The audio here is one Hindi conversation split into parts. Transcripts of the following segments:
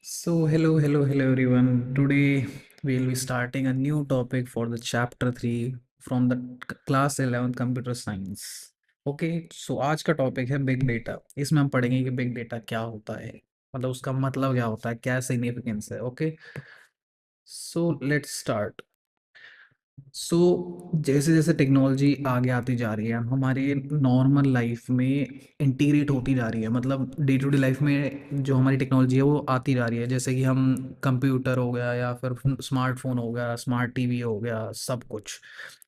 Hello everyone. Today we'll be starting a new topic for the chapter 3 from the class 11 computer science. Okay, सो आज का टॉपिक है बिग डेटा। इसमें हम पढ़ेंगे कि बिग डेटा क्या होता है, मतलब उसका मतलब क्या होता है, क्या सिग्निफिकेंस है। Okay, so let's start. So जैसे जैसे टेक्नोलॉजी आगे आती जा रही है, हमारी नॉर्मल लाइफ में इंटीग्रेट होती जा रही है। मतलब डे टू डे लाइफ में जो हमारी टेक्नोलॉजी है वो आती जा रही है। जैसे कि हम कंप्यूटर हो गया या फिर स्मार्टफोन हो गया, स्मार्ट टीवी हो गया, सब कुछ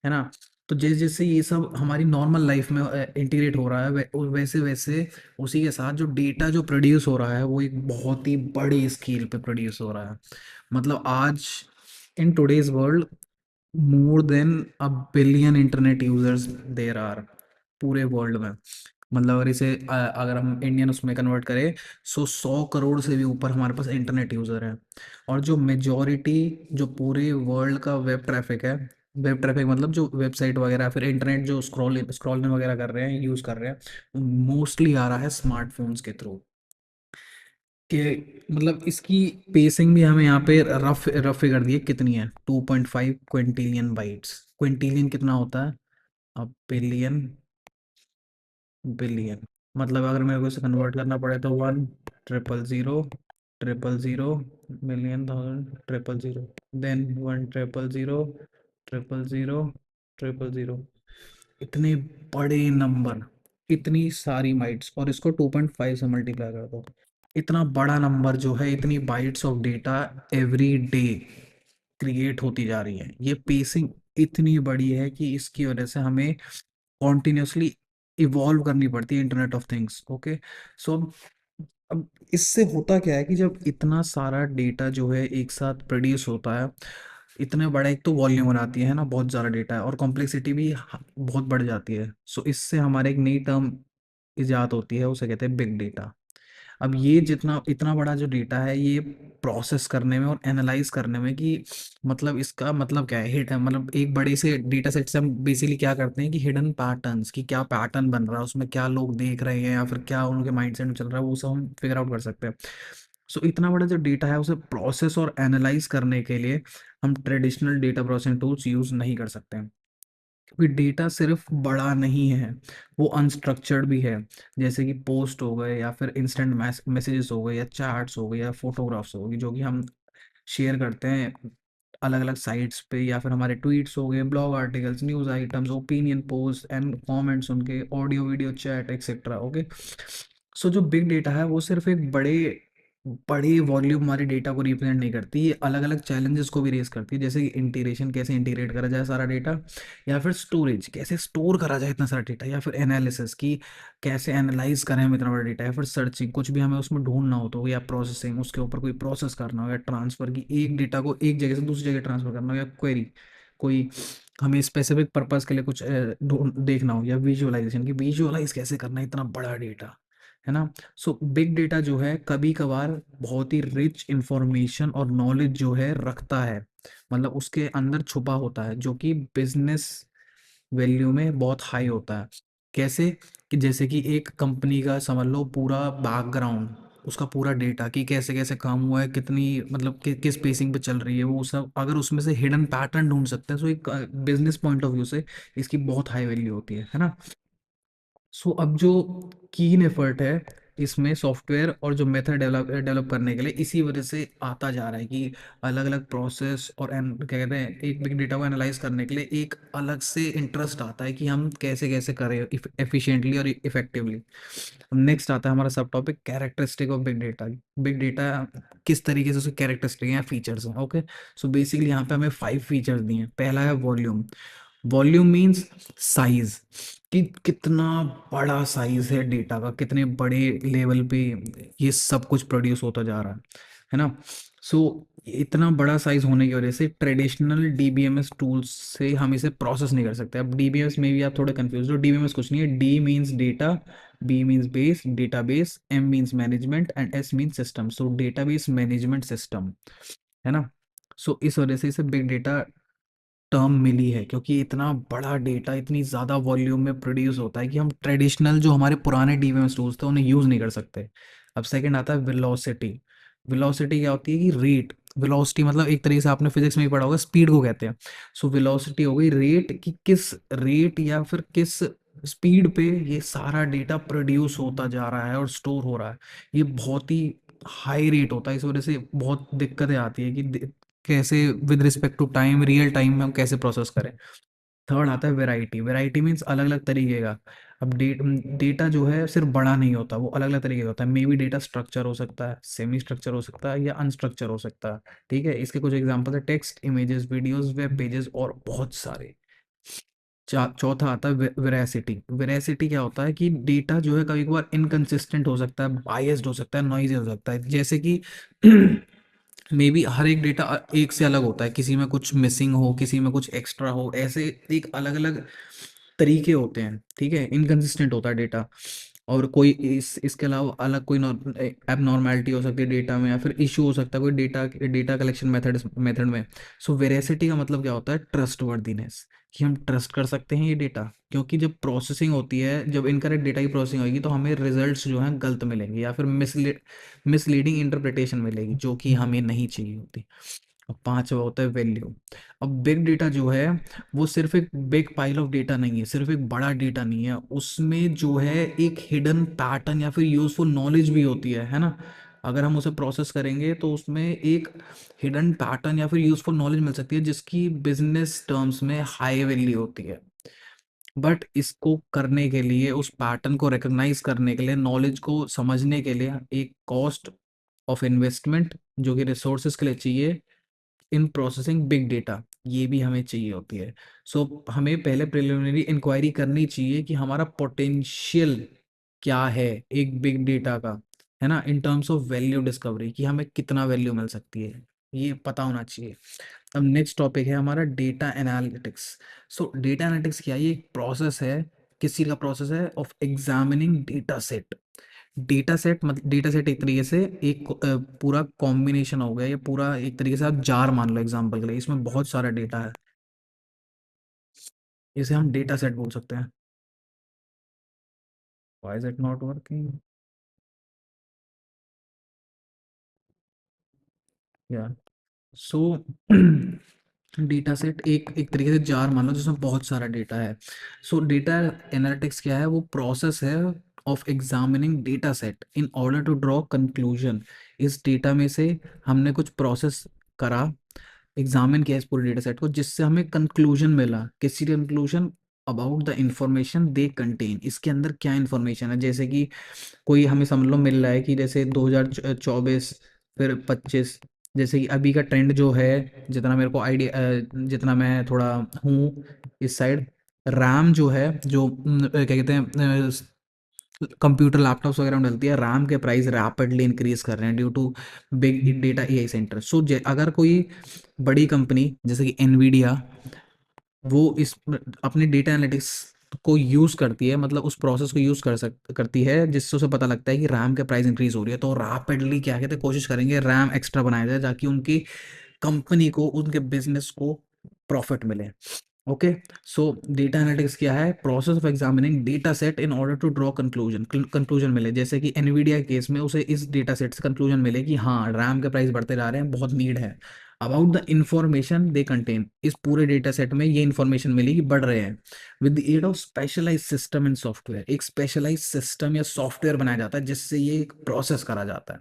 है ना। तो जैसे जैसे ये सब हमारी नॉर्मल लाइफ में इंटीग्रेट हो रहा है, वैसे वैसे उसी के साथ जो डेटा जो प्रोड्यूस हो रहा है वो एक बहुत ही बड़ी स्केल पे प्रोड्यूस हो रहा है। मतलब आज in today's world more than a billion internet users there are पूरे वर्ल्ड में। मतलब अगर इसे अगर हम इंडियन उसमें कन्वर्ट करें, 100 करोड़ से भी ऊपर हमारे पास इंटरनेट यूज़र है। और जो मेजॉरिटी जो पूरे वर्ल्ड का वेब ट्रैफिक है, वेब ट्रैफिक मतलब जो वेबसाइट वगैरह फिर इंटरनेट जो स्क्रॉलिंग वगैरह कर रहे हैं, यूज़ कर रहे हैं, मोस्टली आ रहा है स्मार्टफोन्स के थ्रू। कि मतलब इसकी पेसिंग भी हमें यहाँ पे रफ रफ फिगर दी है कितनी है, 2.5 क्विंटिलियन बाइट्स। क्विंटिलियन कितना होता है? अब बिलियन, बिलियन मतलब अगर मेरे को इसे कन्वर्ट करना पड़े तो 1 0 0 0 0 मिलियन थाउजेंड 0 0 0 देन 1 0 0 0 0 0 इतने बड़े नंबर, इतनी सारी बाइट्स, और इसको 2.5 से मल्टीप्लाई कर दो। इतना बड़ा नंबर जो है, इतनी bytes of data every day create होती जा रही है। ये पेसिंग इतनी बड़ी है कि इसकी वजह से हमें कॉन्टिन्यूसली इवॉल्व करनी पड़ती है इंटरनेट ऑफ थिंग्स। ओके, सो अब इससे होता क्या है कि जब इतना सारा डेटा जो है एक साथ प्रोड्यूस होता है, इतने बड़ा एक तो वॉल्यूम बनाती है ना, बहुत ज़्यादा डेटा है और कॉम्प्लेक्सिटी भी बहुत बढ़ जाती है। सो इससे हमारे एक नई टर्म इजाद होती है, उसे कहते हैं बिग डेटा। अब ये जितना इतना बड़ा जो डेटा है, ये प्रोसेस करने में और एनालाइज करने में कि मतलब इसका मतलब क्या है, हिट मतलब एक बड़े से डेटा सेट से हम बेसिकली क्या करते हैं कि हिडन पैटर्न्स, की क्या पैटर्न बन रहा है उसमें, क्या लोग देख रहे हैं या फिर क्या उनके माइंडसेट में चल रहा है, वो सब हम फिगर आउट कर सकते हैं। सो इतना बड़ा जो डेटा है उसे प्रोसेस और एनालाइज करने के लिए हम traditional data processing tools use नहीं कर सकते हैं। क्योंकि डेटा सिर्फ बड़ा नहीं है, वो अनस्ट्रक्चर्ड भी है। जैसे कि पोस्ट हो गए या फिर इंस्टेंट मैसेजेस हो गए या चैट्स हो गए या फोटोग्राफ्स हो गई जो कि हम शेयर करते हैं अलग अलग साइट्स पे, या फिर हमारे ट्वीट्स हो गए, blog articles, news items, opinion post and comments, उनके audio video chat etcetera. Okay, so जो बिग डेटा है वो सिर्फ एक बड़े बड़े वॉल्यूम हमारे डेटा को रिप्रेजेंट नहीं करती, ये अलग अलग चैलेंजेस को भी रेस करती है। जैसे कि इंटीग्रेशन, कैसे इंटीग्रेट करा जाए सारा डेटा, या फिर स्टोरेज, कैसे स्टोर करा जाए इतना सारा डेटा, या फिर एनालिसिस की कैसे एनालाइज करें हम इतना बड़ा डेटा, या फिर सर्चिंग, कुछ भी हमें उसमें ढूंढना हो तो, या प्रोसेसिंग, उसके ऊपर कोई प्रोसेस करना हो, या ट्रांसफर की एक डेटा को एक जगह से दूसरी जगह ट्रांसफर करना हो, या क्वेरी कोई हमें स्पेसिफिक पर्पस के लिए कुछ देखना हो, या विजुअलाइजेशन की विजुअलाइज कैसे करना है इतना बड़ा डेटा, है ना। सो बिग डेटा जो है कभी कभार बहुत ही रिच इंफॉर्मेशन और नॉलेज जो है रखता है, मतलब उसके अंदर छुपा होता है, जो कि बिजनेस वैल्यू में बहुत हाई होता है। कैसे? कि जैसे कि एक कंपनी का समझ लो पूरा बैकग्राउंड, उसका पूरा डेटा कि कैसे कैसे काम हुआ है, कितनी मतलब किस पेसिंग पे चल रही है, वो सब अगर उसमें से हिडन पैटर्न ढूंढ सकते हैं तो एक बिजनेस पॉइंट ऑफ व्यू से इसकी बहुत हाई वैल्यू होती है ना। सो अब जो कीन एफर्ट है इसमें सॉफ्टवेयर और जो मेथड डेवलप डेवलप करने के लिए, इसी वजह से आता जा रहा है कि अलग अलग प्रोसेस और क्या कहते हैं, एक बिग डेटा को एनालाइज करने के लिए एक अलग से इंटरेस्ट आता है कि हम कैसे कैसे करें एफिशिएंटली और इफेक्टिवली। नेक्स्ट आता है हमारा सब topic, characteristic of big data. Big data किस तरीके से उसके कैरेक्टरिस्टिक हैं, फीचर्स हैं। ओके, सो बेसिकली यहाँ पे हमें 5 फीचर्स दिए हैं। पहला है वॉल्यूम। वॉल्यूम मीन्स साइज, कि कितना बड़ा साइज है डेटा का, कितने बड़े लेवल पे ये सब कुछ प्रोड्यूस होता जा रहा है ना। सो इतना बड़ा साइज होने की वजह से ट्रेडिशनल डीबीएमएस टूल्स से हम इसे प्रोसेस नहीं कर सकते। अब डीबीएमएस में भी आप थोड़े कंफ्यूज हो, डीबीएमएस कुछ नहीं है। D means data, B means base database, M means management and S means system. So database management system, है ना। सो इस वजह से इसे बिग डेटा टर्म मिली है, क्योंकि इतना बड़ा डेटा इतनी ज़्यादा वॉल्यूम में प्रोड्यूस होता है कि हम ट्रेडिशनल जो हमारे पुराने डीबीएमएस टूल्स थे उन्हें यूज़ नहीं कर सकते। अब सेकंड आता है वेलोसिटी। वेलोसिटी क्या होती है कि रेट, वेलोसिटी मतलब एक तरीके से आपने फिजिक्स में भी पढ़ा होगा, स्पीड को कहते हैं। सो वेलोसिटी हो गई रेट, कि किस रेट या फिर किस स्पीड पे ये सारा डेटा प्रोड्यूस होता जा रहा है और स्टोर हो रहा है। ये बहुत ही हाई रेट होता है, इस वजह से बहुत दिक्कतें आती है कि कैसे with respect to time, real time में हम कैसे प्रोसेस करें। थर्ड आता है वेराइटी, वेराइटी मीन्स अलग अलग तरीके का। अब डेटा जो है सिर्फ बड़ा नहीं होता, वो अलग अलग तरीके का होता है। मे बी डेटा स्ट्रक्चर हो सकता है, सेमी स्ट्रक्चर हो सकता है, या अनस्ट्रक्चर हो सकता है। ठीक है, इसके कुछ एग्जांपल है text, images, videos, web pages और बहुत सारे। चौथा आता है वेरासिटी। वेरासिटी क्या होता है कि डेटा जो है कभी कभार इनकंसिस्टेंट हो सकता है, बायस्ड हो सकता है, नॉइजी हो सकता है। जैसे कि मे बी हर एक डेटा एक से अलग होता है, किसी में कुछ मिसिंग हो, किसी में कुछ एक्स्ट्रा हो, ऐसे एक अलग अलग तरीके होते हैं। ठीक है, इनकंसिस्टेंट होता है डेटा। और कोई इसके अलावा अलग कोई एबनॉर्मेलिटी हो सकती है डेटा में, या फिर इशू हो सकता है कोई data data collection method method में। सो वेरासिटी का मतलब क्या होता है, ट्रस्ट वर्दीनेस, कि हम ट्रस्ट कर सकते हैं ये डेटा। क्योंकि जब प्रोसेसिंग होती है, जब इनकरेक्ट डेटा की प्रोसेसिंग होगी, तो हमें रिजल्ट्स जो हैं गलत मिलेंगे, या फिर मिसलीडिंग इंटरप्रिटेशन मिलेगी, जो कि हमें नहीं चाहिए होती। अब पांचवा होता है वैल्यू। अब बिग डेटा जो है वो सिर्फ एक बिग पाइल ऑफ डेटा नहीं है, सिर्फ एक बड़ा डेटा नहीं है, उसमें जो है एक हिडन पैटर्न या फिर यूजफुल नॉलेज भी होती है ना। अगर हम उसे प्रोसेस करेंगे तो उसमें एक हिडन पैटर्न या फिर यूजफुल नॉलेज मिल सकती है, जिसकी बिजनेस टर्म्स में हाई वैल्यू होती है। बट इसको करने के लिए, उस पैटर्न को रिकॉग्नाइज करने के लिए, नॉलेज को समझने के लिए एक कॉस्ट ऑफ इन्वेस्टमेंट जो कि रिसोर्सेज के लिए चाहिए इन प्रोसेसिंग बिग डेटा, ये भी हमें चाहिए होती है। सो हमें पहले प्रिलिमिनरी इंक्वायरी करनी चाहिए कि हमारा पोटेंशियल क्या है एक बिग डेटा का, है ना, in terms of value discovery, कि हमें कितना वैल्यू मिल सकती है, ये पता होना चाहिए। अब नेक्स्ट टॉपिक है हमारा डेटा एनालिटिक्स। सो डेटा एनालिटिक्स क्या है, ये एक प्रोसेस है, किस चीज़ का प्रोसेस है, of examining data set. Data set मतलब डेटा सेट एक तरीके से एक पूरा कॉम्बिनेशन हो गया, ये पूरा एक तरीके से आप जार मान लो एग्जांपल के लिए, इसमें बहुत सारा डेटा है, इसे हम डेटा सेट बोल सकते हैं। Why is it not working? या सो डेटा सेट एक एक तरीके से जार मान लो जिसमें बहुत सारा डेटा है। सो डेटा एनालिटिक्स क्या है, वो प्रोसेस है of examining data set in order to draw conclusion. इस डेटा में से हमने कुछ प्रोसेस करा, एग्जामिन किया इस पूरे डेटा सेट को, जिससे हमें कंक्लूजन मिला। किसी conclusion about the information they contain, इसके अंदर क्या इंफॉर्मेशन है। जैसे कि कोई हमें समझ लो मिल रहा है कि जैसे 2024 फिर 25, जैसे कि अभी का ट्रेंड जो है, जितना मेरे को आइडिया, जितना मैं थोड़ा हूँ इस साइड, रैम जो है, जो क्या कहते हैं, कंप्यूटर लैपटॉप्स वगैरह में डलती है, रैम के प्राइस रैपिडली इंक्रीज कर रहे हैं due to big data AI centre. So अगर कोई बड़ी कंपनी जैसे कि एनवीडिया, वो इस अपने डेटा एनालिटिक्स को यूज़ करती है, मतलब उस प्रोसेस को यूज़ करती है, जिससे उसे पता लगता है कि रैम के प्राइस इंक्रीज हो रही है, तो रैपिडली क्या कहते हैं कोशिश करेंगे रैम एक्स्ट्रा बनाया जाए, ताकि उनकी कंपनी को, उनके बिजनेस को प्रॉफिट मिले। ओके, सो डेटा एनालिटिक्स क्या है, process of examining data set in order to draw conclusion, conclusion मिले। जैसे कि एनवीडिया के केस में उसे इस डेटा सेट से कंक्लूजन मिले कि हाँ रैम के प्राइस बढ़ते जा रहे हैं, बहुत नीड है। About the information they contain, इस पूरे डेटा सेट में ये इंफॉर्मेशन मिली कि बढ़ रहे हैं। With the aid of specialise system and software, एक स्पेशलाइज सिस्टम या सॉफ्टवेयर बनाया जाता है जिससे ये एक प्रोसेस करा जाता है।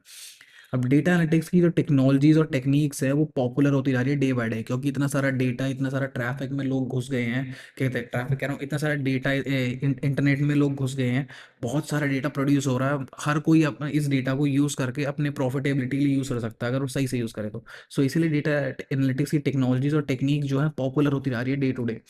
अब डेटा एनालिटिक्स की जो टेक्नोलॉजीज और टेक्निक्स है वो पॉपुलर होती जा रही है डे बाय डे, क्योंकि इतना सारा डेटा, इतना सारा ट्रैफिक में लोग घुस गए हैं। कहते हैं ट्रैफिक कह रहा हूँ, इतना सारा डेटा इंटरनेट में लोग घुस गए हैं, बहुत सारा डेटा प्रोड्यूस हो रहा है। हर कोई अपना इस डेटा को यूज़ करके अपने प्रॉफिटेबिलिटी के लिए यूज़ कर सकता है, अगर वो सही से यूज़ करे तो। सो इसीलिए डेटा एनालिटिक्स की टेक्नोलॉजीज और टेक्निक जो है पॉपुलर होती जा रही है डे टू डे।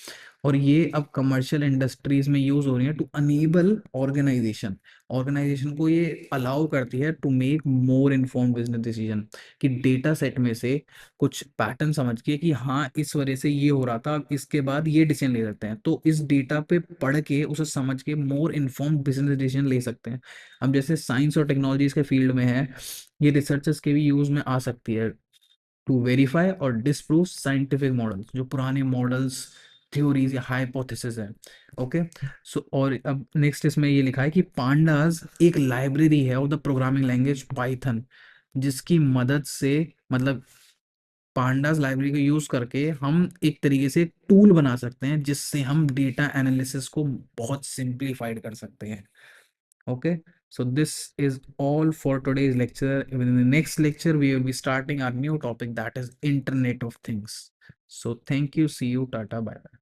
और ये अब कमर्शियल इंडस्ट्रीज में यूज़ हो रही है टू अनेबल ऑर्गेनाइजेशन, ऑर्गेनाइजेशन को ये अलाउ करती है to make more informed business decision, कि डेटा सेट में से कुछ पैटर्न समझ के कि हाँ इस वजह से ये हो रहा था, अब इसके बाद ये डिसीजन ले सकते हैं, तो इस डेटा पे पढ़ के उसे समझ के मोर इन्फॉर्म्ड बिजनेस डिसीजन ले सकते हैं। अब जैसे साइंस और टेक्नोलॉजीज के फील्ड में है, ये रिसर्चर्स के भी यूज में आ सकती है टू वेरीफाई और डिसप्रूव साइंटिफिक मॉडल्स, जो पुराने मॉडल्स, थ्योरीज या हाइपोथेसिस है। ओके, सो और अब नेक्स्ट इसमें ये लिखा है कि पांडास एक लाइब्रेरी है of the programming language Python. जिसकी मदद से मतलब पांडास लाइब्रेरी को यूज करके हम एक तरीके से टूल बना सकते हैं जिससे हम डेटा एनालिसिस को बहुत सिंप्लीफाइड कर सकते हैं. Okay, so this is all for today's lecture. In the next lecture, we will be starting our new topic, that is Internet of Things. So thank you. See you. Tata. Bye bye.